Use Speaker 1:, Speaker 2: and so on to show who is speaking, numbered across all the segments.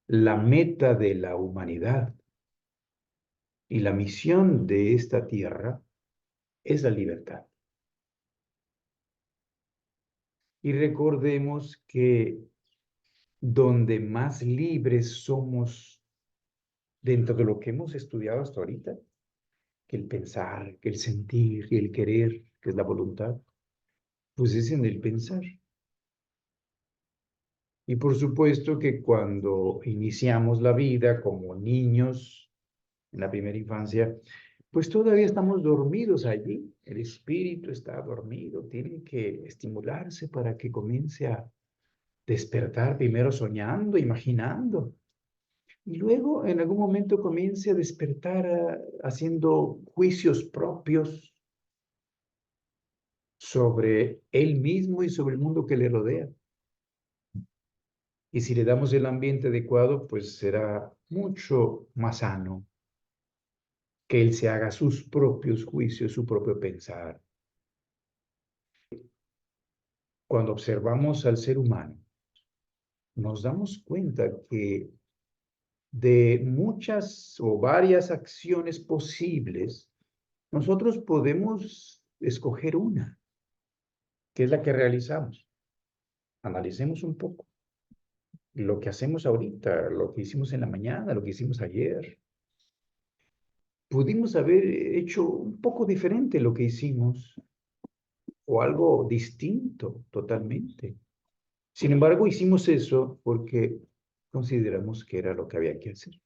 Speaker 1: la meta de la humanidad y la misión de esta tierra es la libertad. Y recordemos que donde más libres somos dentro de lo que hemos estudiado hasta ahorita, que el pensar, que el sentir y el querer, que es la voluntad, pues es en el pensar. Y por supuesto que cuando iniciamos la vida como niños, en la primera infancia, pues todavía estamos dormidos allí. El espíritu está dormido, tiene que estimularse para que comience a despertar, primero soñando, imaginando, y luego en algún momento comience a despertar haciendo juicios propios sobre él mismo y sobre el mundo que le rodea. Y si le damos el ambiente adecuado, pues será mucho más sano que él se haga sus propios juicios, su propio pensar. Cuando observamos al ser humano, nos damos cuenta que de muchas o varias acciones posibles, nosotros podemos escoger una, que es la que realizamos. Analicemos un poco lo que hacemos ahorita, lo que hicimos en la mañana, lo que hicimos ayer. Pudimos haber hecho un poco diferente lo que hicimos o algo distinto totalmente. Sin embargo, hicimos eso porque consideramos que era lo que había que hacer.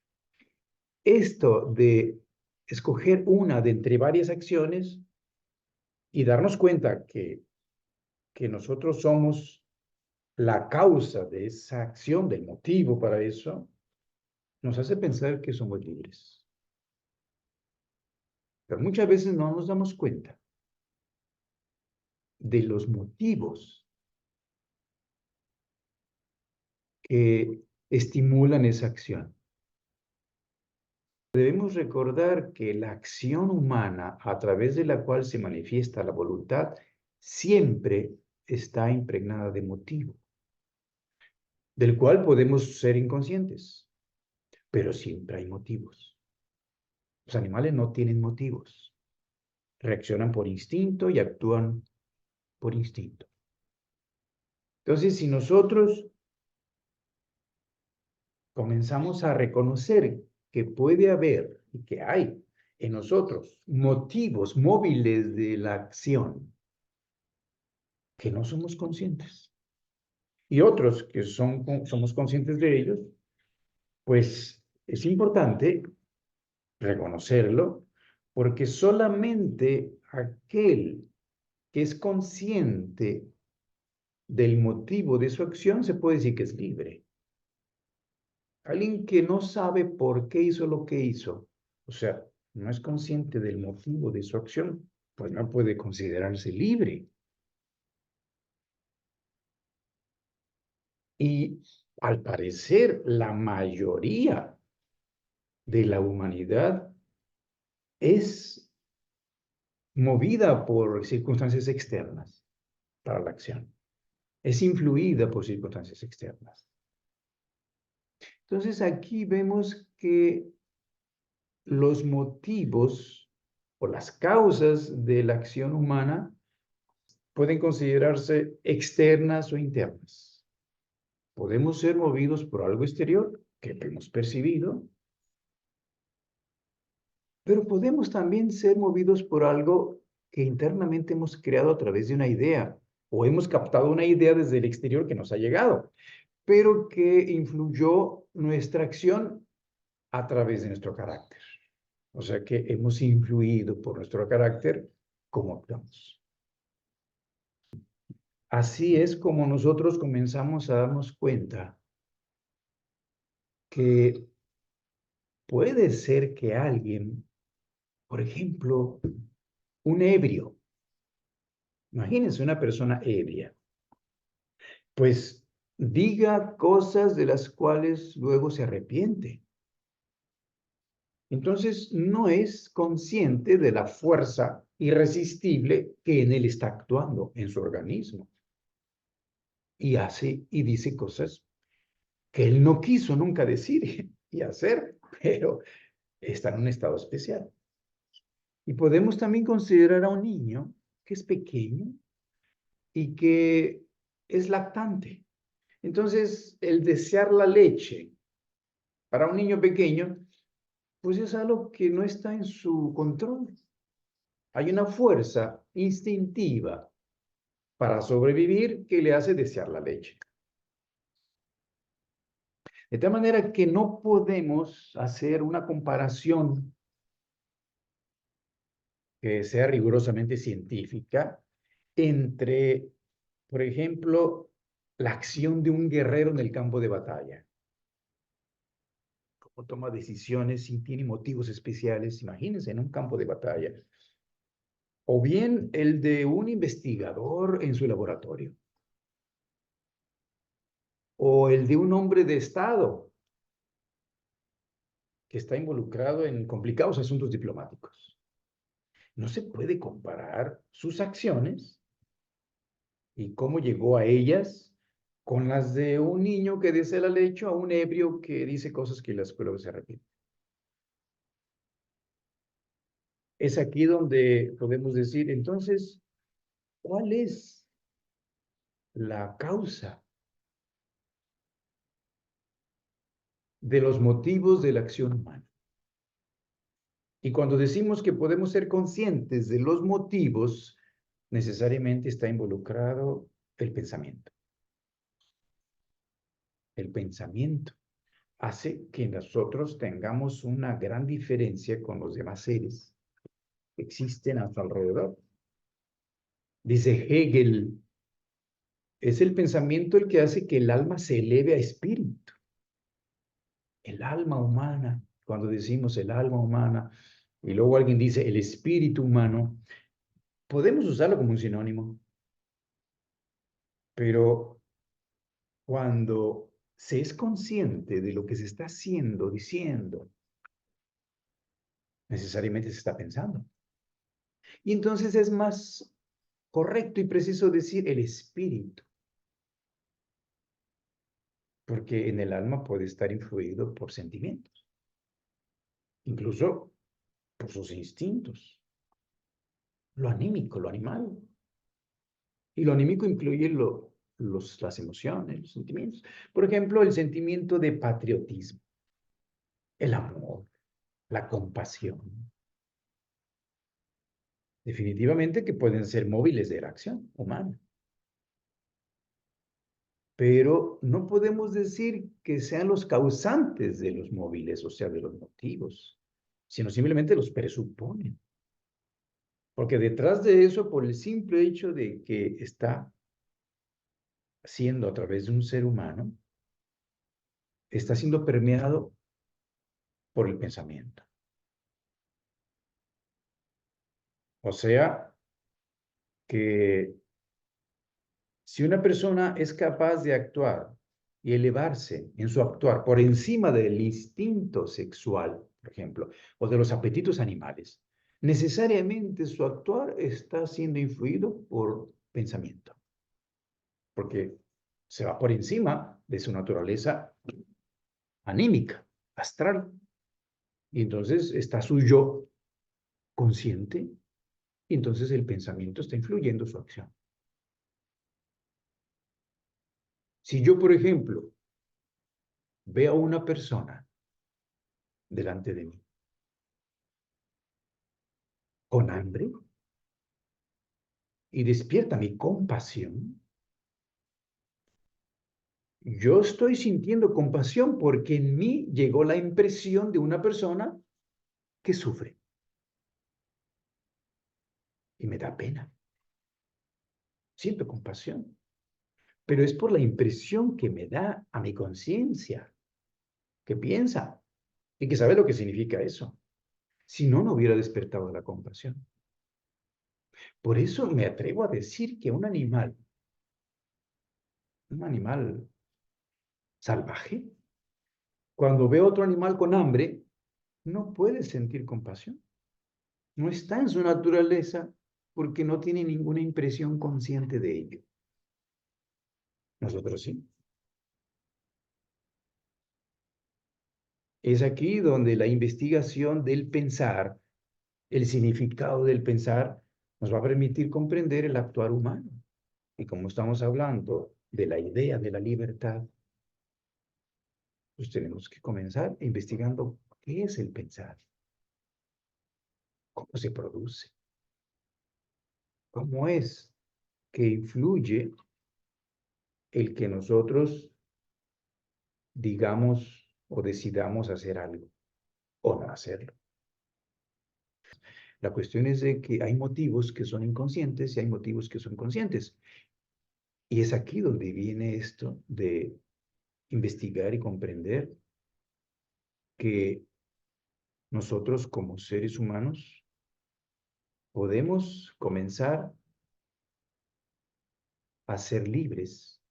Speaker 1: Esto de escoger una de entre varias acciones y darnos cuenta que nosotros somos la causa de esa acción, del motivo para eso, nos hace pensar que somos libres. Pero muchas veces no nos damos cuenta de los motivos que estimulan esa acción. Debemos recordar que la acción humana a través de la cual se manifiesta la voluntad siempre está impregnada de motivo, del cual podemos ser inconscientes, pero siempre hay motivos. Los animales no tienen motivos, reaccionan por instinto y actúan por instinto. Entonces, si nosotros comenzamos a reconocer que puede haber y que hay en nosotros motivos móviles de la acción que no somos conscientes y otros que somos conscientes de ellos, pues es importante reconocerlo porque solamente aquel que es consciente del motivo de su acción se puede decir que es libre. Alguien que no sabe por qué hizo lo que hizo, o sea, no es consciente del motivo de su acción, pues no puede considerarse libre. Y al parecer, la mayoría de la humanidad es movida por circunstancias externas para la acción. Es influida por circunstancias externas. Entonces aquí vemos que los motivos o las causas de la acción humana pueden considerarse externas o internas. Podemos ser movidos por algo exterior que hemos percibido, pero podemos también ser movidos por algo que internamente hemos creado a través de una idea o hemos captado una idea desde el exterior que nos ha llegado, pero que influyó nuestra acción a través de nuestro carácter. O sea que hemos influido por nuestro carácter cómo actuamos. Así es como nosotros comenzamos a darnos cuenta que puede ser que alguien, por ejemplo, un ebrio, imagínense una persona ebria, pues diga cosas de las cuales luego se arrepiente. Entonces no es consciente de la fuerza irresistible que en él está actuando en su organismo y hace y dice cosas que él no quiso nunca decir y hacer, pero está en un estado especial. Y podemos también considerar a un niño que es pequeño y que es lactante. Entonces, el desear la leche para un niño pequeño, pues es algo que no está en su control. Hay una fuerza instintiva para sobrevivir que le hace desear la leche. De tal manera que no podemos hacer una comparación que sea rigurosamente científica entre, por ejemplo, la acción de un guerrero en el campo de batalla. Cómo toma decisiones y tiene motivos especiales, imagínense, en un campo de batalla. O bien el de un investigador en su laboratorio. O el de un hombre de Estado que está involucrado en complicados asuntos diplomáticos. No se puede comparar sus acciones y cómo llegó a ellas con las de un niño que desea la leche a un ebrio que dice cosas que la escuela se repite. Es aquí donde podemos decir, entonces, ¿cuál es la causa de los motivos de la acción humana? Y cuando decimos que podemos ser conscientes de los motivos, necesariamente está involucrado el pensamiento. El pensamiento hace que nosotros tengamos una gran diferencia con los demás seres que existen a nuestro alrededor. Dice Hegel, es el pensamiento el que hace que el alma se eleve a espíritu. El alma humana, cuando decimos el alma humana, y luego alguien dice el espíritu humano, podemos usarlo como un sinónimo, pero cuando se es consciente de lo que se está haciendo, diciendo, necesariamente se está pensando. Y entonces es más correcto y preciso decir el espíritu, porque en el alma puede estar influido por sentimientos, incluso por sus instintos, lo anímico, lo animal. Y lo anímico incluye las emociones, los sentimientos. Por ejemplo, el sentimiento de patriotismo, el amor, la compasión. Definitivamente que pueden ser móviles de la acción humana. Pero no podemos decir que sean los causantes de los móviles, o sea, de los motivos, sino simplemente los presuponen. Porque detrás de eso, por el simple hecho de que está siendo a través de un ser humano, está siendo permeado por el pensamiento. O sea, que si una persona es capaz de actuar y elevarse en su actuar por encima del instinto sexual, por ejemplo, o de los apetitos animales, necesariamente su actuar está siendo influido por pensamiento, porque se va por encima de su naturaleza anímica, astral. Y entonces está su yo consciente, y entonces el pensamiento está influyendo su acción. Si yo, por ejemplo, veo a una persona delante de mí con hambre y despierta mi compasión, yo estoy sintiendo compasión porque en mí llegó la impresión de una persona que sufre y me da pena. Siento compasión, pero es por la impresión que me da a mi conciencia, que piensa y que sabe lo que significa eso. Si no, no hubiera despertado la compasión. Por eso me atrevo a decir que un animal salvaje, cuando ve otro animal con hambre, no puede sentir compasión. No está en su naturaleza porque no tiene ninguna impresión consciente de ello. Nosotros sí. Es aquí donde la investigación del pensar, el significado del pensar, nos va a permitir comprender el actuar humano. Y como estamos hablando de la idea de la libertad, pues tenemos que comenzar investigando qué es el pensar, cómo se produce, cómo es que influye el que nosotros digamos o decidamos hacer algo o no hacerlo. La cuestión es de que hay motivos que son inconscientes y hay motivos que son conscientes. Y es aquí donde viene esto de investigar y comprender que nosotros como seres humanos podemos comenzar a ser libres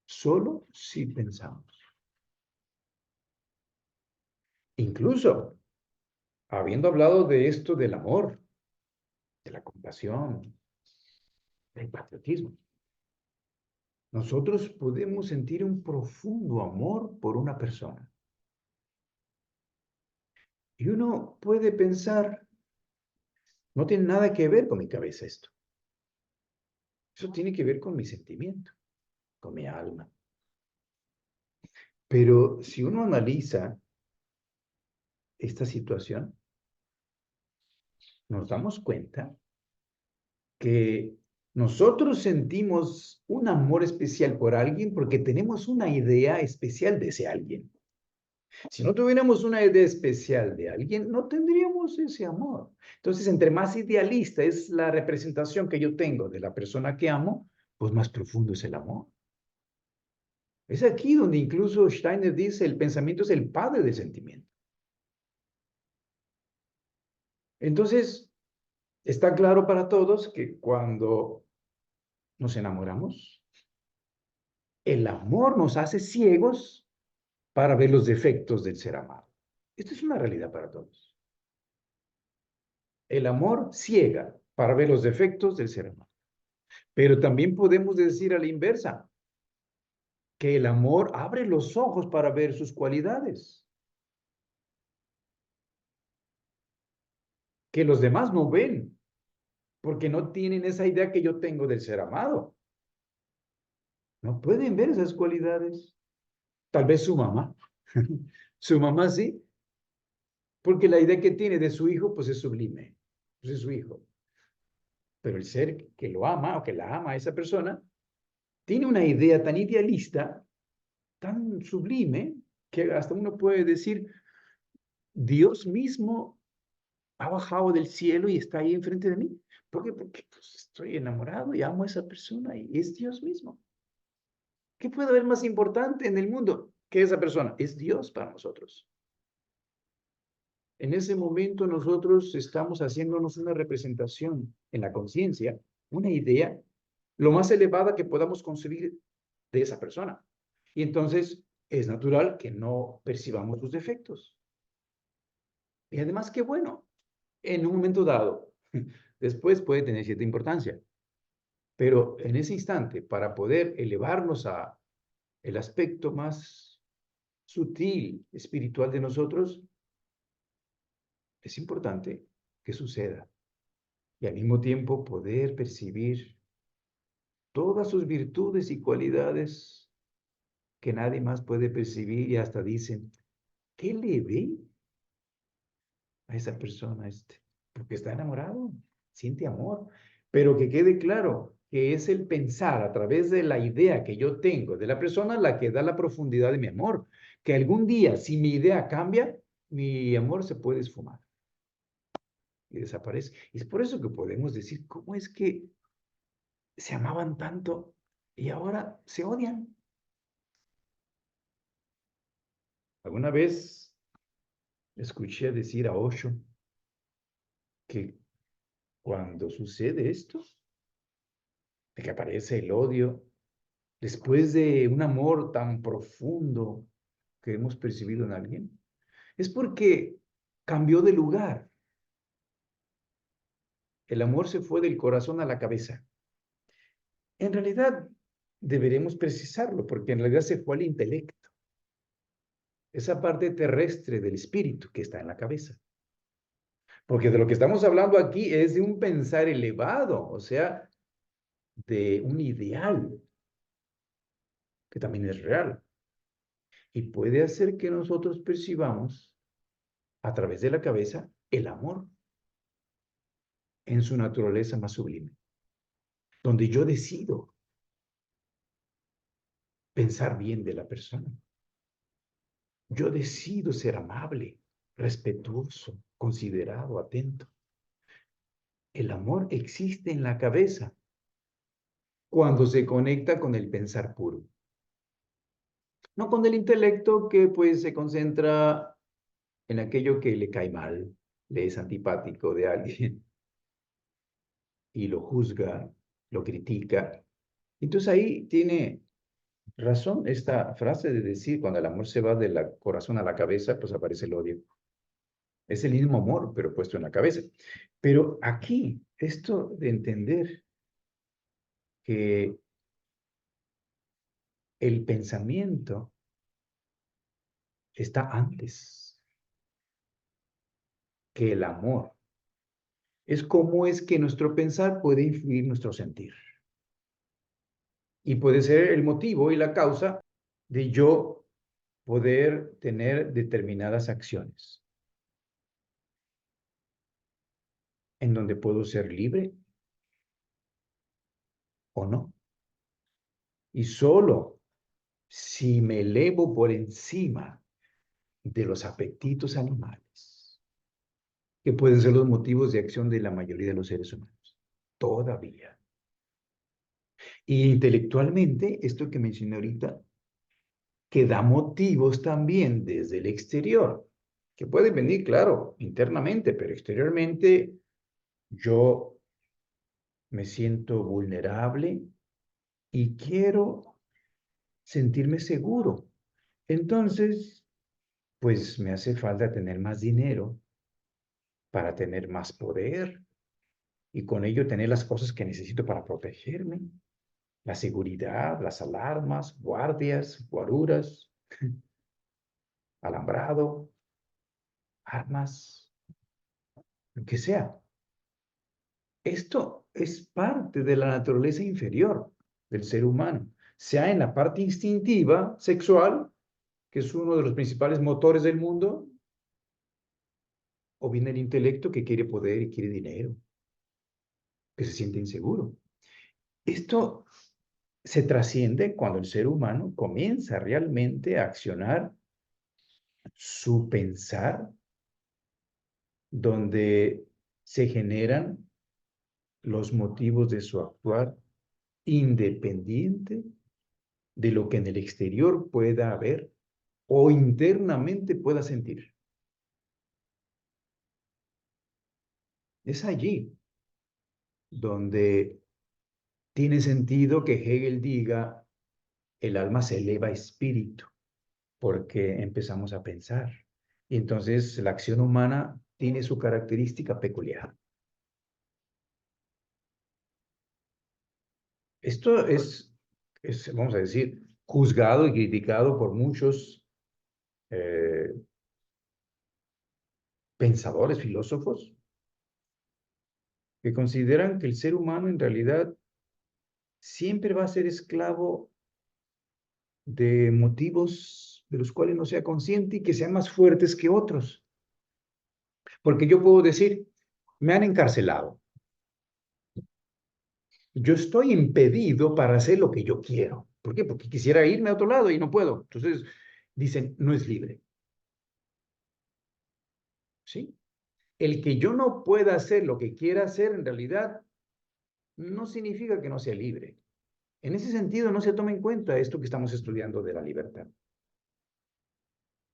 Speaker 1: solo si pensamos. Incluso habiendo hablado de esto del amor, de la compasión, del patriotismo, nosotros podemos sentir un profundo amor por una persona. Y uno puede pensar, no tiene nada que ver con mi cabeza esto. Eso tiene que ver con mi sentimiento, con mi alma. Pero si uno analiza esta situación, nos damos cuenta que nosotros sentimos un amor especial por alguien porque tenemos una idea especial de ese alguien. Si no tuviéramos una idea especial de alguien, no tendríamos ese amor. Entonces, entre más idealista es la representación que yo tengo de la persona que amo, pues más profundo es el amor. Es aquí donde incluso Steiner dice, el pensamiento es el padre del sentimiento. Entonces, está claro para todos que cuando nos enamoramos, el amor nos hace ciegos para ver los defectos del ser amado. Esto es una realidad para todos. El amor ciega para ver los defectos del ser amado. Pero también podemos decir a la inversa, que el amor abre los ojos para ver sus cualidades, que los demás no ven, porque no tienen esa idea que yo tengo del ser amado. No pueden ver esas cualidades. Tal vez su mamá. Su mamá sí, porque la idea que tiene de su hijo, pues es sublime. Pues es su hijo. Pero el ser que lo ama o que la ama a esa persona, tiene una idea tan idealista, tan sublime, que hasta uno puede decir, Dios mismo ha bajado del cielo y está ahí enfrente de mí. ¿Por qué? Porque pues, estoy enamorado y amo a esa persona y es Dios mismo. ¿Qué puede haber más importante en el mundo que esa persona? Es Dios para nosotros. En ese momento nosotros estamos haciéndonos una representación en la conciencia, una idea, lo más elevada que podamos concebir de esa persona. Y entonces es natural que no percibamos sus defectos. Y además, qué bueno, en un momento dado, después puede tener cierta importancia, pero en ese instante, para poder elevarnos a el aspecto más sutil, espiritual de nosotros, es importante que suceda y al mismo tiempo poder percibir todas sus virtudes y cualidades que nadie más puede percibir y hasta dicen, ¿qué le ve a esa persona porque está enamorado, siente amor, pero que quede claro que es el pensar a través de la idea que yo tengo de la persona la que da la profundidad de mi amor, que algún día si mi idea cambia, mi amor se puede esfumar y desaparece. Y es por eso que podemos decir, ¿cómo es que se amaban tanto y ahora se odian? Alguna vez escuché decir a Osho que cuando sucede esto, de que aparece el odio, después de un amor tan profundo que hemos percibido en alguien, es porque cambió de lugar. El amor se fue del corazón a la cabeza. En realidad, deberemos precisarlo, porque en realidad se fue al intelecto. esa parte terrestre del espíritu que está en la cabeza. Porque de lo que estamos hablando aquí es de un pensar elevado, o sea, de un ideal que también es real. Y puede hacer que nosotros percibamos a través de la cabeza el amor en su naturaleza más sublime, donde yo decido pensar bien de la persona. Yo decido ser amable, respetuoso, considerado, atento. El amor existe en la cabeza cuando se conecta con el pensar puro. No con el intelecto que pues se concentra en aquello que le cae mal, le es antipático de alguien y lo juzga, lo critica. Entonces ahí tiene razón esta frase de decir, cuando el amor se va del corazón a la cabeza, pues aparece el odio. Es el mismo amor, pero puesto en la cabeza. Pero aquí, esto de entender que el pensamiento está antes que el amor. Es cómo es que nuestro pensar puede influir nuestro sentir. Y puede ser el motivo y la causa de yo poder tener determinadas acciones en donde puedo ser libre o no. Y solo si me elevo por encima de los apetitos animales, que pueden ser los motivos de acción de la mayoría de los seres humanos, todavía. Y intelectualmente, esto que mencioné ahorita, que da motivos también desde el exterior, que pueden venir, claro, internamente, pero exteriormente yo me siento vulnerable y quiero sentirme seguro. Entonces, pues me hace falta tener más dinero para tener más poder y con ello tener las cosas que necesito para protegerme, la seguridad, las alarmas, guardias, guaruras, alambrado, armas, lo que sea. Esto es parte de la naturaleza inferior del ser humano, sea en la parte instintiva, sexual, que es uno de los principales motores del mundo, o bien el intelecto que quiere poder y quiere dinero, que se siente inseguro. Esto se trasciende cuando el ser humano comienza realmente a accionar su pensar, donde se generan los motivos de su actuar independiente de lo que en el exterior pueda haber o internamente pueda sentir. Es allí donde tiene sentido que Hegel diga, el alma se eleva a espíritu, porque empezamos a pensar. Y entonces la acción humana tiene su característica peculiar. Esto es, vamos a decir, juzgado y criticado por muchos eh, pensadores, filósofos, que consideran que el ser humano en realidad siempre va a ser esclavo de motivos de los cuales no sea consciente y que sean más fuertes que otros. Porque yo puedo decir, me han encarcelado. Yo estoy impedido para hacer lo que yo quiero. ¿Por qué? Porque quisiera irme a otro lado y no puedo. Entonces, dicen, no es libre. ¿Sí? El que yo no pueda hacer lo que quiera hacer, en realidad, no significa que no sea libre. En ese sentido, no se toma en cuenta esto que estamos estudiando de la libertad.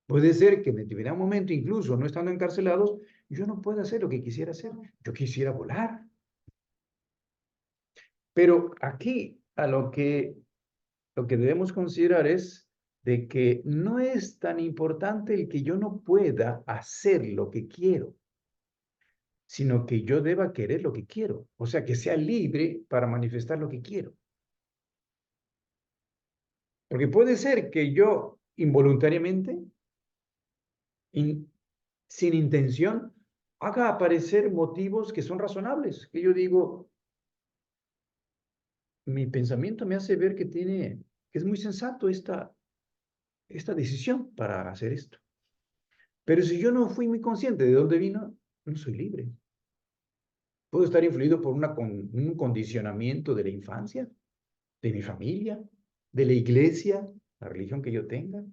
Speaker 1: Puede ser que en determinado momento, incluso no estando encarcelados, yo no pueda hacer lo que quisiera hacer. Yo quisiera volar. Pero aquí lo que debemos considerar es de que no es tan importante el que yo no pueda hacer lo que quiero, sino que yo deba querer lo que quiero. O sea, que sea libre para manifestar lo que quiero. Porque puede ser que yo involuntariamente sin intención, haga aparecer motivos que son razonables. Que yo digo, mi pensamiento me hace ver que es muy sensato esta decisión para hacer esto. Pero si yo no fui muy consciente de dónde vino, no soy libre. Puedo estar influido por un condicionamiento de la infancia, de mi familia, de la iglesia, la religión que yo tenga,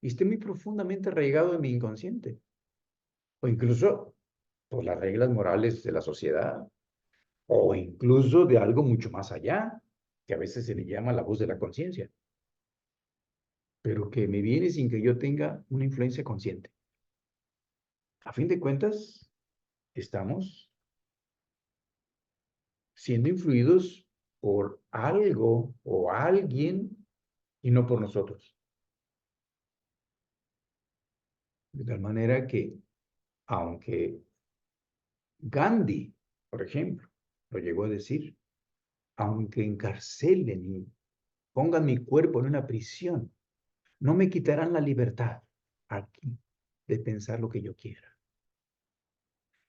Speaker 1: y esté muy profundamente arraigado en mi inconsciente, o incluso por las reglas morales de la sociedad, o incluso de algo mucho más allá, que a veces se le llama la voz de la conciencia, pero que me viene sin que yo tenga una influencia consciente. A fin de cuentas, estamos siendo influidos por algo o alguien y no por nosotros. De tal manera que, aunque Gandhi, por ejemplo, lo llegó a decir, aunque encarcelen y pongan mi cuerpo en una prisión, no me quitarán la libertad aquí de pensar lo que yo quiera.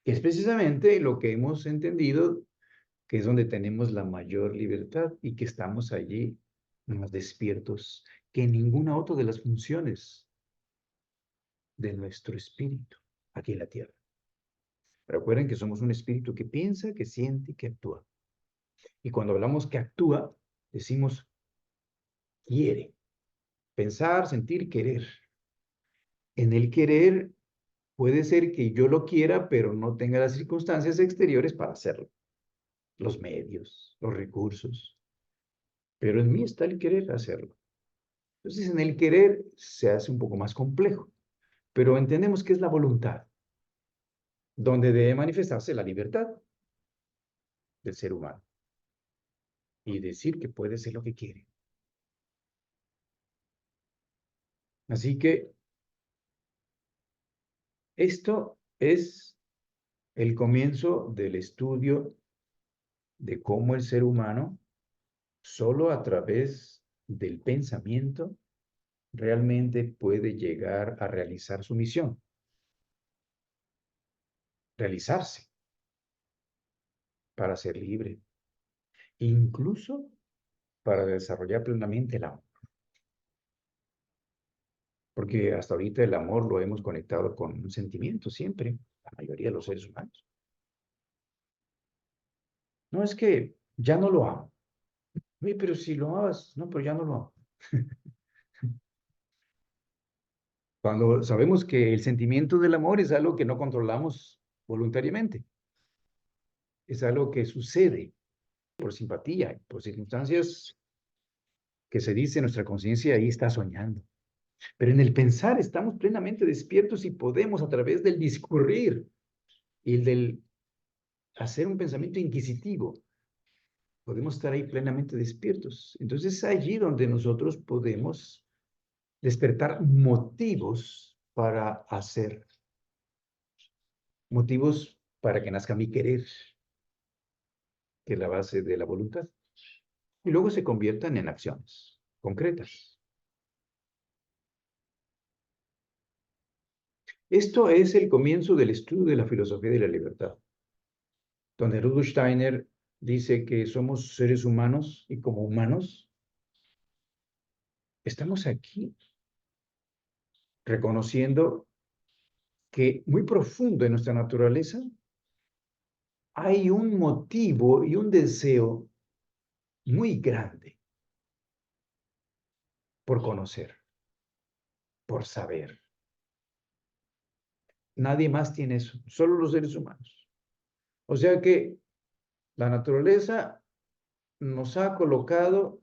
Speaker 1: Que es precisamente lo que hemos entendido, que es donde tenemos la mayor libertad y que estamos allí más despiertos que en ninguna otra de las funciones de nuestro espíritu aquí en la tierra. Recuerden que somos un espíritu que piensa, que siente y que actúa. Y cuando hablamos que actúa, decimos quiere. Pensar, sentir, querer. En el querer puede ser que yo lo quiera, pero no tenga las circunstancias exteriores para hacerlo. Los medios, los recursos. Pero en mí está el querer hacerlo. Entonces, en el querer se hace un poco más complejo, pero entendemos que es la voluntad, donde debe manifestarse la libertad del ser humano y decir que puede ser lo que quiere. Así que esto es el comienzo del estudio de cómo el ser humano, solo a través del pensamiento, realmente puede llegar a realizar su misión, realizarse para ser libre, incluso para desarrollar plenamente el amor. Porque hasta ahorita el amor lo hemos conectado con un sentimiento siempre, la mayoría de los seres humanos. No es que ya no lo amo. Oye, pero si lo amas, no, pero ya no lo amo. Cuando sabemos que el sentimiento del amor es algo que no controlamos voluntariamente, es algo que sucede por simpatía, por circunstancias que se dice nuestra conciencia ahí está soñando. Pero en el pensar estamos plenamente despiertos y podemos a través del discurrir y del hacer un pensamiento inquisitivo, podemos estar ahí plenamente despiertos. Entonces es allí donde nosotros podemos despertar motivos para hacer, motivos para que nazca mi querer, que es la base de la voluntad, y luego se conviertan en acciones concretas. Esto es el comienzo del estudio de la filosofía de la libertad, donde Rudolf Steiner dice que somos seres humanos y como humanos estamos aquí reconociendo que muy profundo en nuestra naturaleza hay un motivo y un deseo muy grande por conocer, por saber. Nadie más tiene eso, solo los seres humanos. O sea que la naturaleza nos ha colocado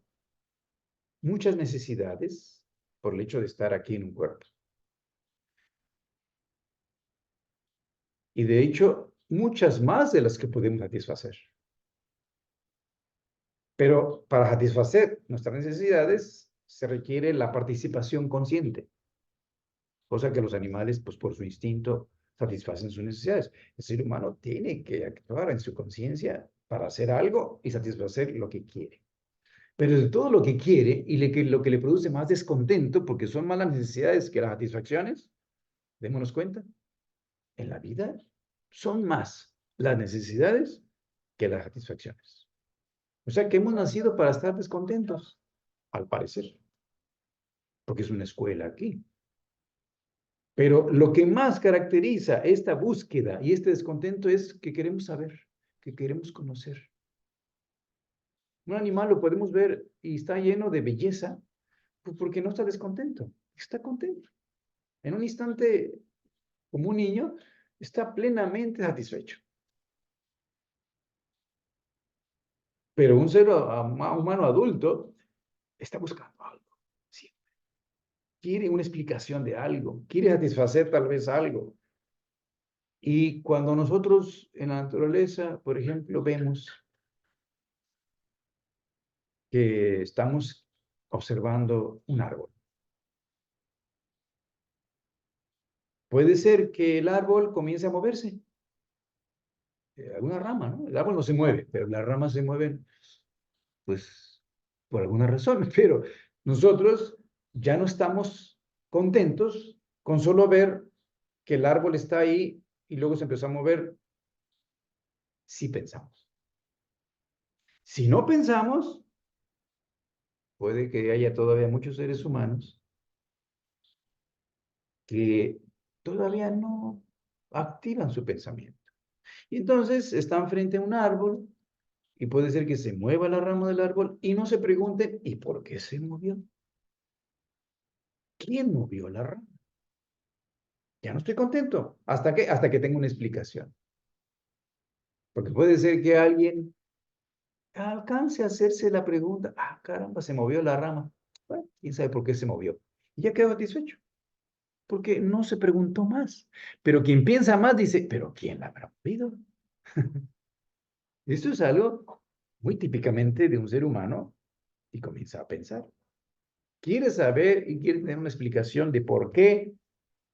Speaker 1: muchas necesidades por el hecho de estar aquí en un cuerpo. Y de hecho, muchas más de las que podemos satisfacer. Pero para satisfacer nuestras necesidades se requiere la participación consciente, cosa que los animales, pues por su instinto, satisfacen sus necesidades. El ser humano tiene que actuar en su conciencia para hacer algo y satisfacer lo que quiere. Pero de todo lo que quiere y lo que le produce más descontento, porque son más las necesidades que las satisfacciones, Démonos cuenta, en la vida son más las necesidades que las satisfacciones. O sea que hemos nacido para estar descontentos, al parecer, porque es una escuela aquí. Pero lo que más caracteriza esta búsqueda y este descontento es que queremos saber, que queremos conocer. Un animal lo podemos ver y está lleno de belleza, pues porque no está descontento, está contento. En un instante, como un niño, está plenamente satisfecho. Pero un ser humano adulto está buscando algo. Siempre. Quiere una explicación de algo, quiere satisfacer tal vez algo. Y cuando nosotros en la naturaleza, por ejemplo, vemos que estamos observando un árbol, puede ser que el árbol comience a moverse, alguna rama, ¿no? El árbol no se mueve, pero las ramas se mueven, pues, por alguna razón, pero nosotros ya no estamos contentos con solo ver que el árbol está ahí y luego se empezó a mover si pensamos. Si no pensamos, puede que haya todavía muchos seres humanos que todavía no activan su pensamiento. Y entonces están frente a un árbol y puede ser que se mueva la rama del árbol y no se pregunten, ¿y por qué se movió? ¿Quién movió la rama? Ya no estoy contento. ¿Hasta qué? Hasta que tenga una explicación. Porque puede ser que alguien alcance a hacerse la pregunta, ah, caramba, se movió la rama. Bueno, quién sabe por qué se movió. Y ya quedó satisfecho, porque no se preguntó más. Pero quien piensa más dice, ¿pero quién la habrá movido? Esto es algo muy típicamente de un ser humano y comienza a pensar. Quiere saber y quiere tener una explicación de por qué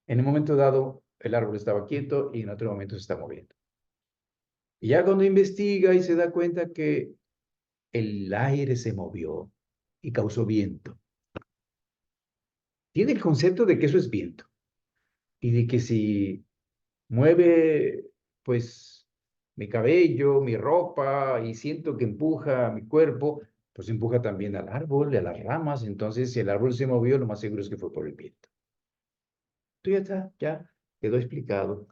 Speaker 1: en un momento dado el árbol estaba quieto y en otro momento se está moviendo. Y ya cuando investiga y se da cuenta que el aire se movió y causó viento, tiene el concepto de que eso es viento y de que si mueve, pues, mi cabello, mi ropa y siento que empuja mi cuerpo, pues empuja también al árbol y a las ramas. Entonces, si el árbol se movió, lo más seguro es que fue por el viento. Esto ya está, ya quedó explicado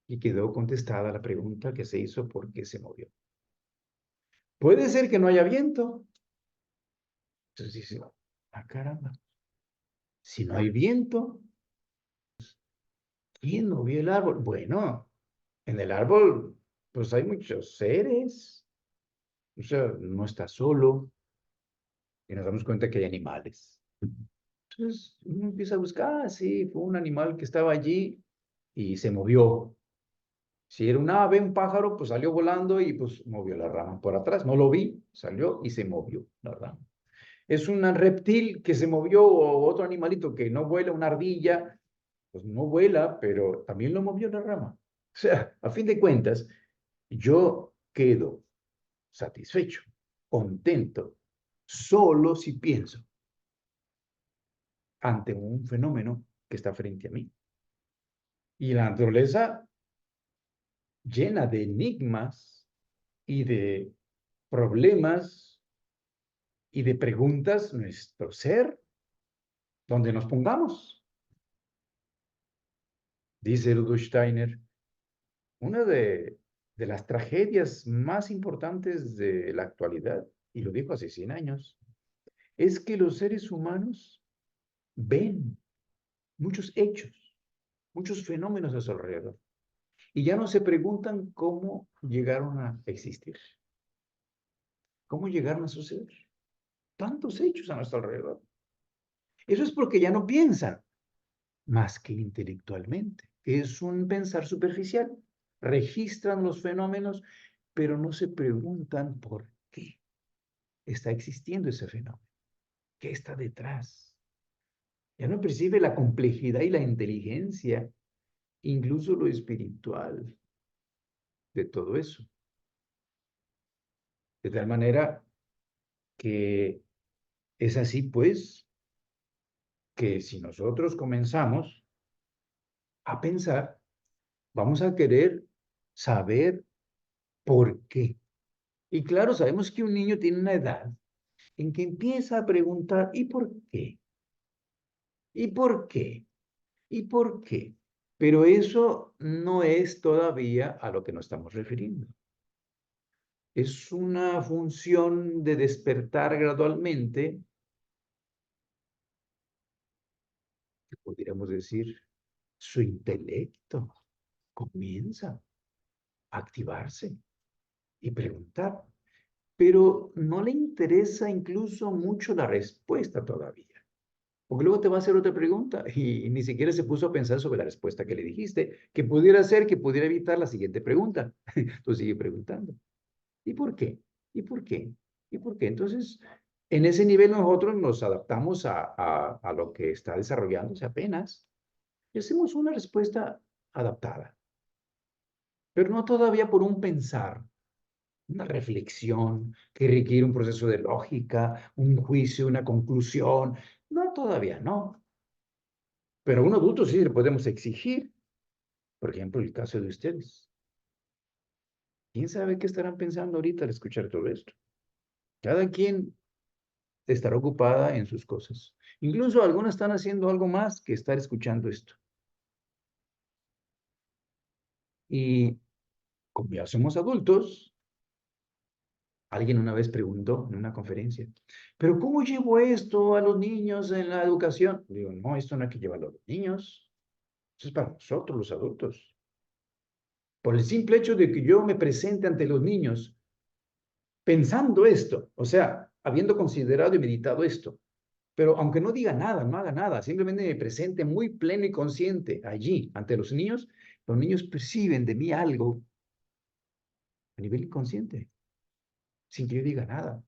Speaker 1: y quedó contestada la pregunta que se hizo por qué se movió. Puede ser que no haya viento. Entonces dice, ah, caramba, si no hay viento, ¿quién movió el árbol? Bueno, en el árbol, pues hay muchos seres, o sea, no está solo, y nos damos cuenta que hay animales. Entonces uno empieza a buscar, ah, sí, fue un animal que estaba allí y se movió. Si era un ave, un pájaro, pues salió volando y pues movió la rama por atrás. No lo vi, salió y se movió la rama. Es un reptil que se movió o otro animalito que no vuela, una ardilla, pues no vuela, pero también lo movió la rama. O sea, a fin de cuentas, yo quedo satisfecho, contento, solo si pienso ante un fenómeno que está frente a mí. Y la naturaleza llena de enigmas y de problemas y de preguntas, nuestro ser, donde nos pongamos. Dice Rudolf Steiner, una de las tragedias más importantes de la actualidad, y lo dijo hace 100 años, es que los seres humanos ven muchos hechos, muchos fenómenos a su alrededor, y ya no se preguntan cómo llegaron a existir, cómo llegaron a suceder. Tantos hechos a nuestro alrededor. Eso es porque ya no piensan más que intelectualmente. Es un pensar superficial. Registran los fenómenos, pero no se preguntan por qué está existiendo ese fenómeno. ¿Qué está detrás? Ya no percibe la complejidad y la inteligencia, incluso lo espiritual de todo eso. De tal manera que es así, pues, que si nosotros comenzamos a pensar, vamos a querer saber por qué. Y claro, sabemos que un niño tiene una edad en que empieza a preguntar, ¿y por qué? ¿Y por qué? ¿Y por qué? Pero eso no es todavía a lo que nos estamos refiriendo. Es una función de despertar gradualmente, que podríamos decir, su intelecto comienza a activarse y preguntar, pero no le interesa incluso mucho la respuesta todavía. Porque luego te va a hacer otra pregunta y ni siquiera se puso a pensar sobre la respuesta que le dijiste, que pudiera ser que pudiera evitar la siguiente pregunta. Entonces sigue preguntando. ¿Y por qué? ¿Y por qué? ¿Y por qué? Entonces, en ese nivel nosotros nos adaptamos a lo que está desarrollándose apenas y hacemos una respuesta adaptada, pero no todavía por un pensar, una reflexión que requiere un proceso de lógica, un juicio, una conclusión. No, todavía no. Pero a un adulto sí le podemos exigir, por ejemplo, el caso de ustedes. ¿Quién sabe qué estarán pensando ahorita al escuchar todo esto? Cada quien estará ocupada en sus cosas. Incluso algunas están haciendo algo más que estar escuchando esto. Y como ya somos adultos, alguien una vez preguntó en una conferencia, ¿pero cómo llevo esto a los niños en la educación? Digo, no, esto no hay que llevarlo a los niños. Eso es para nosotros, los adultos. Por el simple hecho de que yo me presente ante los niños pensando esto, o sea, habiendo considerado y meditado esto, pero aunque no diga nada, no haga nada, simplemente me presente muy pleno y consciente allí ante los niños perciben de mí algo a nivel inconsciente, sin que yo diga nada,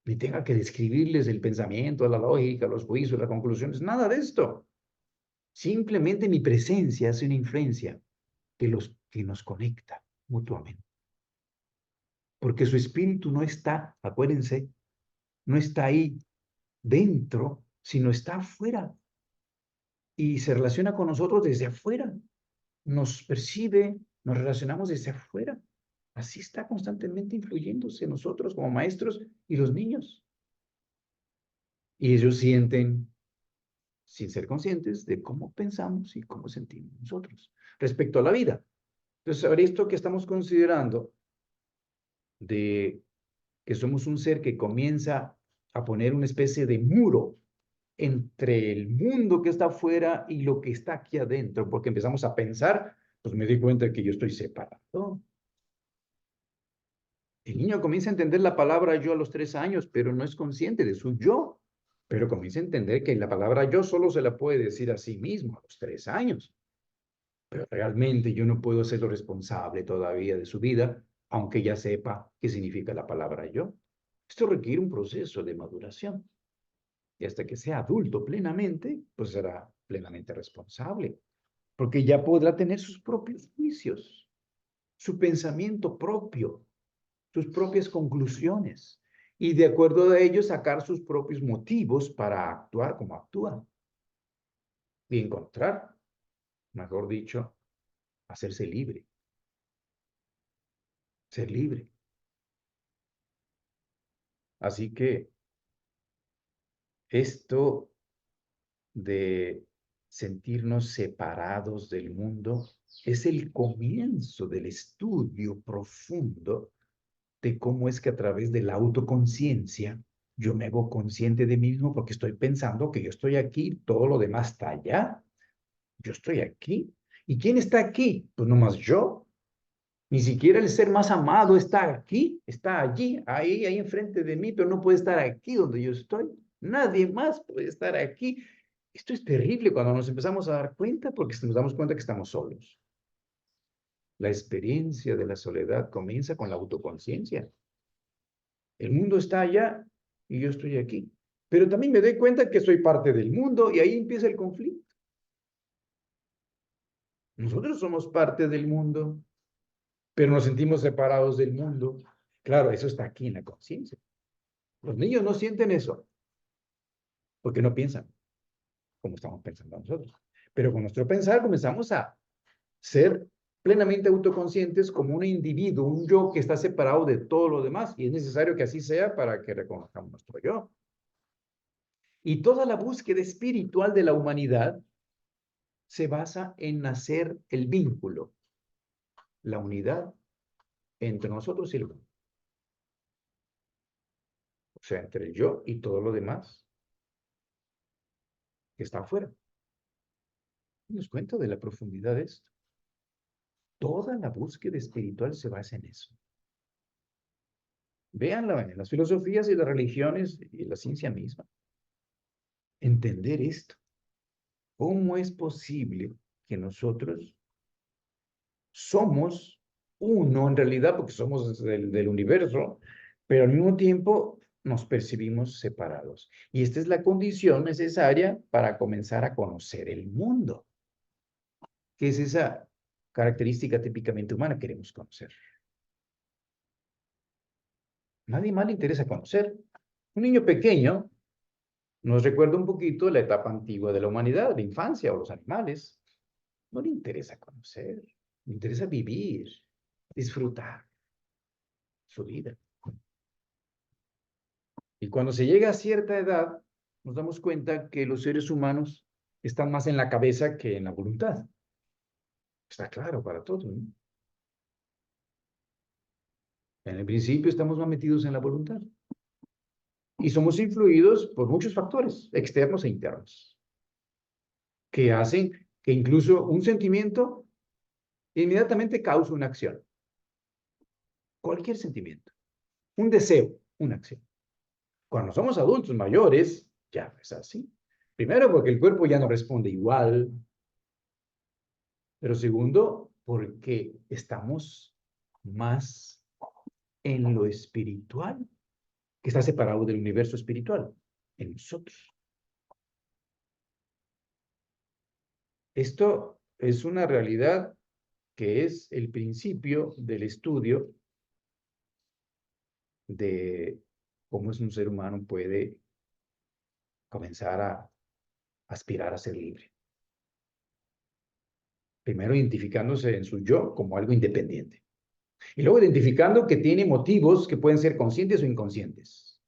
Speaker 1: ni tenga que describirles el pensamiento, la lógica, los juicios, las conclusiones, nada de esto. Simplemente mi presencia hace una influencia que nos conecta mutuamente, porque su espíritu no está, acuérdense, no está ahí dentro, sino está afuera y se relaciona con nosotros desde afuera, nos percibe, nos relacionamos desde afuera. Así está constantemente influyéndose nosotros como maestros y los niños. Y ellos sienten, sin ser conscientes, de cómo pensamos y cómo sentimos nosotros respecto a la vida. Entonces, ahora esto que estamos considerando de que somos un ser que comienza a poner una especie de muro entre el mundo que está afuera y lo que está aquí adentro, porque empezamos a pensar, pues me di cuenta que yo estoy separado. El niño comienza a entender la palabra yo a los 3 años, pero no es consciente de su yo. Pero comienza a entender que la palabra yo solo se la puede decir a sí mismo a los 3 años. Pero realmente yo no puedo hacerlo responsable todavía de su vida, aunque ya sepa qué significa la palabra yo. Esto requiere un proceso de maduración. Y hasta que sea adulto plenamente, pues será plenamente responsable, porque ya podrá tener sus propios juicios, su pensamiento propio, sus propias conclusiones, y de acuerdo a ello sacar sus propios motivos para actuar como actúa y encontrar, mejor dicho, hacerse libre, ser libre. Así que esto de sentirnos separados del mundo es el comienzo del estudio profundo de cómo es que a través de la autoconciencia yo me hago consciente de mí mismo porque estoy pensando que yo estoy aquí, todo lo demás está allá, yo estoy aquí. ¿Y quién está aquí? Pues nomás yo. Ni siquiera el ser más amado está aquí, está allí, ahí enfrente de mí, pero no puede estar aquí donde yo estoy. Nadie más puede estar aquí. Esto es terrible cuando nos empezamos a dar cuenta porque nos damos cuenta que estamos solos. La experiencia de la soledad comienza con la autoconciencia. El mundo está allá y yo estoy aquí. Pero también me doy cuenta que soy parte del mundo y ahí empieza el conflicto. Nosotros somos parte del mundo, pero nos sentimos separados del mundo. Claro, eso está aquí en la conciencia. Los niños no sienten eso porque no piensan como estamos pensando nosotros. Pero con nuestro pensar comenzamos a ser plenamente autoconscientes como un individuo, un yo que está separado de todo lo demás. Y es necesario que así sea para que reconozcamos nuestro yo. Y toda la búsqueda espiritual de la humanidad se basa en hacer el vínculo, la unidad entre nosotros y el mundo. O sea, entre el yo y todo lo demás que está afuera. Nos cuenta de la profundidad de esto. Toda la búsqueda espiritual se basa en eso. Véanla en las filosofías y las religiones y la ciencia misma. Entender esto. ¿Cómo es posible que nosotros somos uno en realidad, porque somos del universo, pero al mismo tiempo nos percibimos separados? Y esta es la condición necesaria para comenzar a conocer el mundo, que es esa característica típicamente humana, queremos conocer. Nadie más le interesa conocer. Un niño pequeño nos recuerda un poquito la etapa antigua de la humanidad, la infancia o los animales. No le interesa conocer, le interesa vivir, disfrutar su vida. Y cuando se llega a cierta edad, nos damos cuenta que los seres humanos están más en la cabeza que en la voluntad. Está claro para todos, ¿no? En el principio estamos más metidos en la voluntad. Y somos influidos por muchos factores, externos e internos, que hacen que incluso un sentimiento inmediatamente cause una acción. Cualquier sentimiento. Un deseo, una acción. Cuando somos adultos mayores, ya es así. Primero, porque el cuerpo ya no responde igual. Pero segundo, porque estamos más en lo espiritual, que está separado del universo espiritual, en nosotros. Esto es una realidad que es el principio del estudio de cómo es un ser humano puede comenzar a aspirar a ser libre. Primero identificándose en su yo como algo independiente. Y luego identificando que tiene motivos que pueden ser conscientes o inconscientes.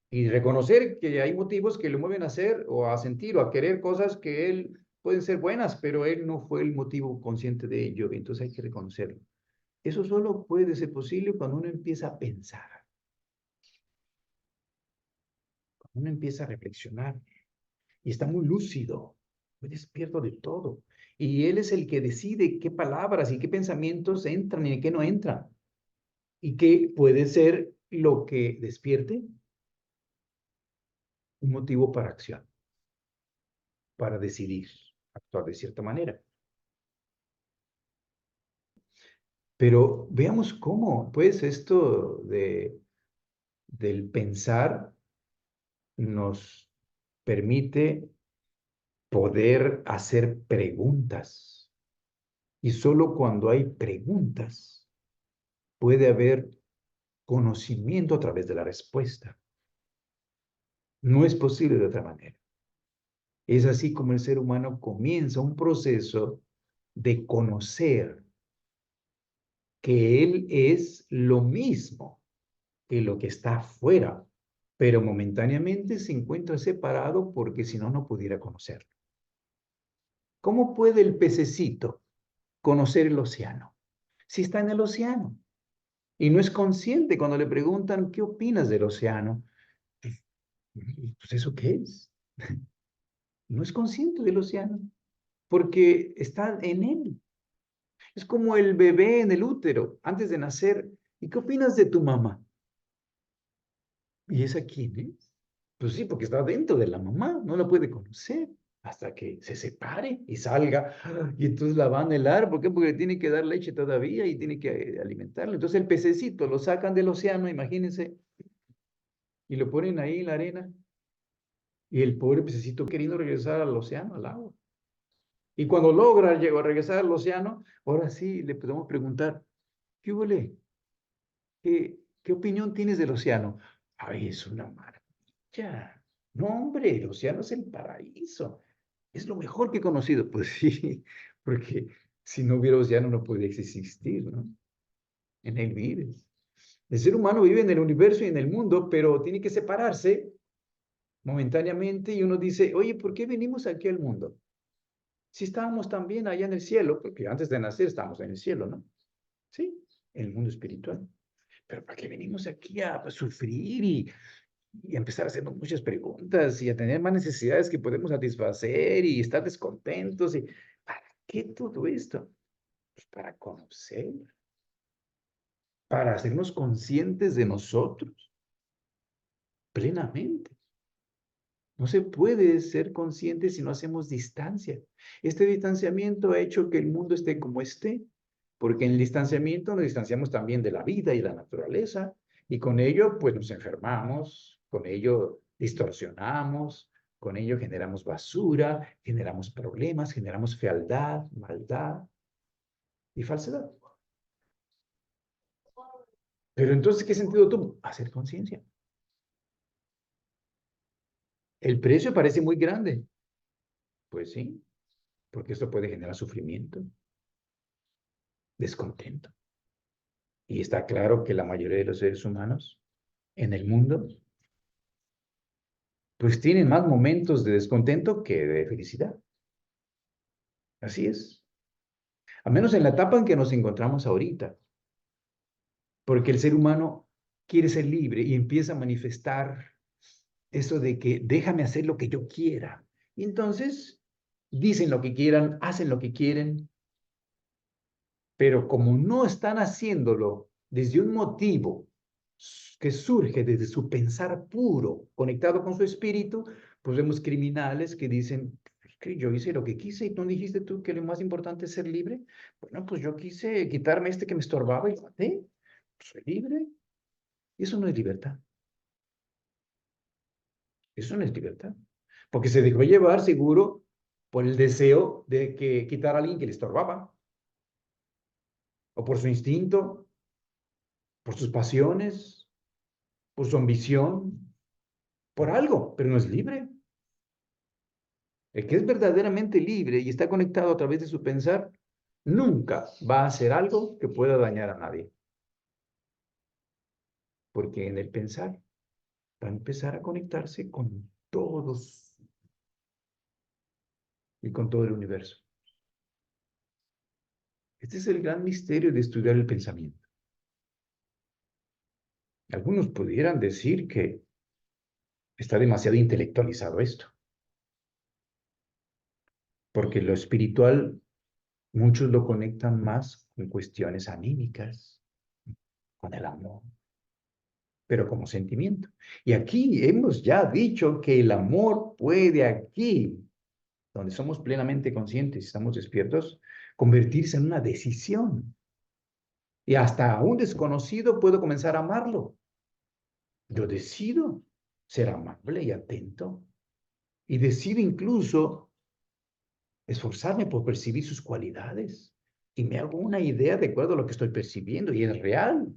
Speaker 1: Y reconocer que hay motivos que lo mueven a hacer o a sentir o a querer cosas que él pueden ser buenas, pero él no fue el motivo consciente de ello. Entonces hay que reconocerlo. Eso solo puede ser posible cuando uno empieza a pensar, cuando uno empieza a reflexionar y está muy lúcido, muy despierto de todo. Y él es el que decide qué palabras y qué pensamientos entran y qué no entran. Y qué puede ser lo que despierte un motivo para acción, para decidir actuar de cierta manera. Pero veamos cómo, pues, esto del pensar nos permite poder hacer preguntas. Y solo cuando hay preguntas puede haber conocimiento a través de la respuesta. No es posible de otra manera. Es así como el ser humano comienza un proceso de conocer que él es lo mismo que lo que está afuera, pero momentáneamente se encuentra separado porque si no, no pudiera conocerlo. ¿Cómo puede el pececito conocer el océano? Si está en el océano y no es consciente cuando le preguntan, ¿qué opinas del océano? Pues ¿eso qué es? No es consciente del océano porque está en él. Es como el bebé en el útero antes de nacer. ¿Y qué opinas de tu mamá? ¿Y esa quién es? Pues sí, porque está dentro de la mamá, no la puede conocer hasta que se separe y salga. Y entonces la va a anhelar. ¿Por qué? Porque le tiene que dar leche todavía y tiene que alimentarla. Entonces el pececito lo sacan del océano, imagínense, y lo ponen ahí en la arena. Y el pobre pececito queriendo regresar al océano, al agua. Y cuando logra llegar a regresar al océano, ahora sí le podemos preguntar, ¿qué huele? ¿Qué opinión tienes del océano? Ay, es una maravilla. No, hombre, el océano es el paraíso. Es lo mejor que he conocido. Pues sí, porque si no hubiera océano no podría existir, ¿no? En él vives. El ser humano vive en el universo y en el mundo, pero tiene que separarse momentáneamente y uno dice, oye, ¿por qué venimos aquí al mundo? Si estábamos también allá en el cielo, porque antes de nacer estábamos en el cielo, ¿no? Sí, en el mundo espiritual. Pero ¿para qué venimos aquí a sufrir y empezar a hacernos muchas preguntas y a tener más necesidades que podemos satisfacer y estar descontentos? ¿Para qué todo esto? Pues para conocer, para hacernos conscientes de nosotros plenamente. No se puede ser consciente si no hacemos distancia. Este distanciamiento ha hecho que el mundo esté como esté, porque en el distanciamiento nos distanciamos también de la vida y la naturaleza, y con ello pues nos enfermamos, con ello distorsionamos, con ello generamos basura, generamos problemas, generamos fealdad, maldad y falsedad. Pero entonces, ¿qué sentido tuvo? Hacer conciencia. El precio parece muy grande. Pues sí, porque esto puede generar sufrimiento, descontento. Y está claro que la mayoría de los seres humanos en el mundo, pues tienen más momentos de descontento que de felicidad. Así es. Al menos en la etapa en que nos encontramos ahorita. Porque el ser humano quiere ser libre y empieza a manifestar eso de que déjame hacer lo que yo quiera. Y entonces dicen lo que quieran, hacen lo que quieren, pero como no están haciéndolo desde un motivo que surge desde su pensar puro, conectado con su espíritu, pues vemos criminales que dicen, "Es que yo hice lo que quise y tú dijiste tú que lo más importante es ser libre. Bueno, pues yo quise quitarme este que me estorbaba y lo maté. Pues soy libre. Y eso no es libertad. Eso no es libertad. Porque se dejó llevar seguro por el deseo de que quitar a alguien que le estorbaba, o por su instinto, por sus pasiones, por su ambición, por algo, pero no es libre. El que es verdaderamente libre y está conectado a través de su pensar, nunca va a hacer algo que pueda dañar a nadie. Porque en el pensar va a empezar a conectarse con todos y con todo el universo. Este es el gran misterio de estudiar el pensamiento. Algunos pudieran decir que está demasiado intelectualizado esto, porque lo espiritual muchos lo conectan más con cuestiones anímicas, con el amor, pero como sentimiento. Y aquí hemos ya dicho que el amor puede aquí, donde somos plenamente conscientes y estamos despiertos, convertirse en una decisión. Y hasta a un desconocido puedo comenzar a amarlo. Yo decido ser amable y atento. Y decido incluso esforzarme por percibir sus cualidades. Y me hago una idea de acuerdo a lo que estoy percibiendo. Y es real.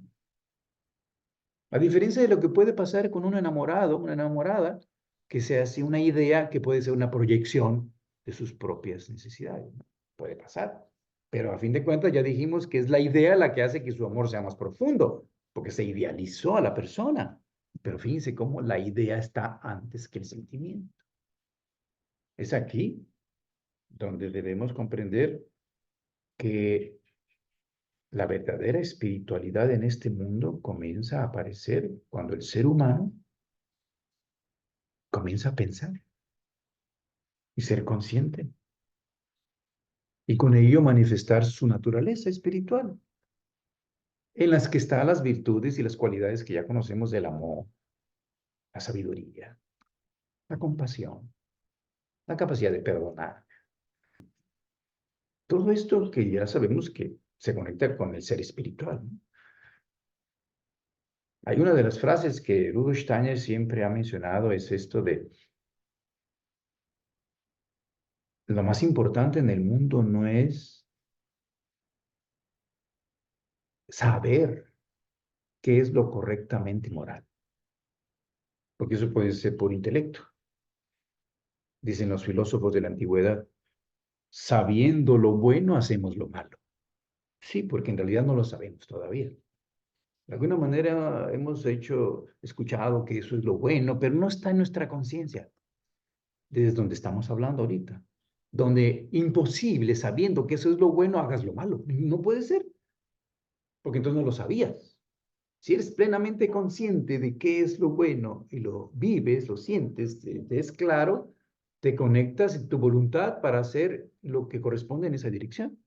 Speaker 1: A diferencia de lo que puede pasar con un enamorado, una enamorada, que se hace una idea que puede ser una proyección de sus propias necesidades, ¿no? Puede pasar. Pero a fin de cuentas ya dijimos que es la idea la que hace que su amor sea más profundo, porque se idealizó a la persona. Pero fíjense cómo la idea está antes que el sentimiento. Es aquí donde debemos comprender que la verdadera espiritualidad en este mundo comienza a aparecer cuando el ser humano comienza a pensar y ser consciente, y con ello manifestar su naturaleza espiritual, en las que están las virtudes y las cualidades que ya conocemos del amor, la sabiduría, la compasión, la capacidad de perdonar. Todo esto que ya sabemos que se conecta con el ser espiritual, ¿no? Hay una de las frases que Rudolf Steiner siempre ha mencionado, es esto de: lo más importante en el mundo no es saber qué es lo correctamente moral, porque eso puede ser por intelecto. dicen los filósofos de la antigüedad, sabiendo lo bueno, hacemos lo malo. Sí, porque en realidad no lo sabemos todavía. De alguna manera hemos escuchado que eso es lo bueno, pero no está en nuestra conciencia, desde donde estamos hablando ahorita. Donde imposible, sabiendo que eso es lo bueno, hagas lo malo. No puede ser, porque entonces no lo sabías. Si eres plenamente consciente de qué es lo bueno y lo vives, lo sientes, te es claro, te conectas en tu voluntad para hacer lo que corresponde en esa dirección.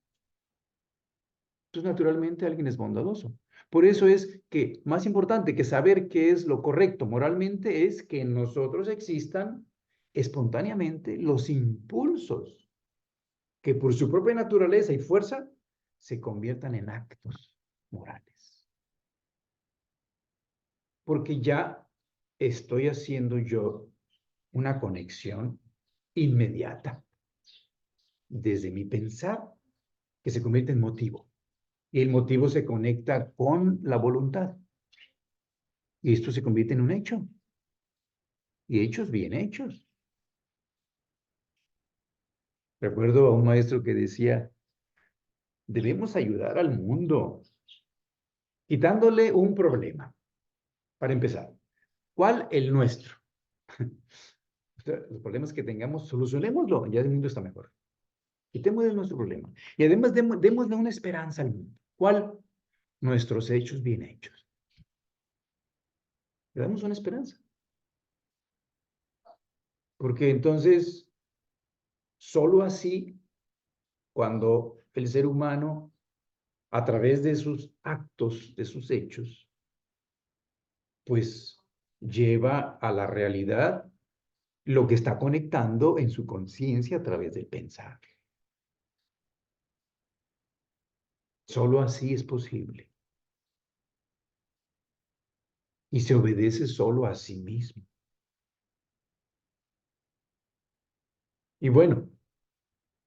Speaker 1: Entonces, naturalmente, alguien es bondadoso. Por eso es que más importante que saber qué es lo correcto moralmente es que en nosotros existan espontáneamente los impulsos que por su propia naturaleza y fuerza se conviertan en actos morales. Porque ya estoy haciendo yo una conexión inmediata desde mi pensar que se convierte en motivo. Y el motivo se conecta con la voluntad. Y esto se convierte en un hecho. Y hechos bien hechos. Recuerdo a un maestro que decía, debemos ayudar al mundo, quitándole un problema. Para empezar, ¿cuál? El nuestro. Los problemas que tengamos, solucionémoslo, ya el mundo está mejor. Quitémosle nuestro problema. Y además démosle una esperanza al mundo. ¿Cuál? Nuestros hechos bien hechos. Le damos una esperanza. Porque entonces, solo así, cuando el ser humano, a través de sus actos, de sus hechos, pues lleva a la realidad lo que está conectando en su conciencia a través del pensar. Solo así es posible. Y se obedece solo a sí mismo. Y bueno,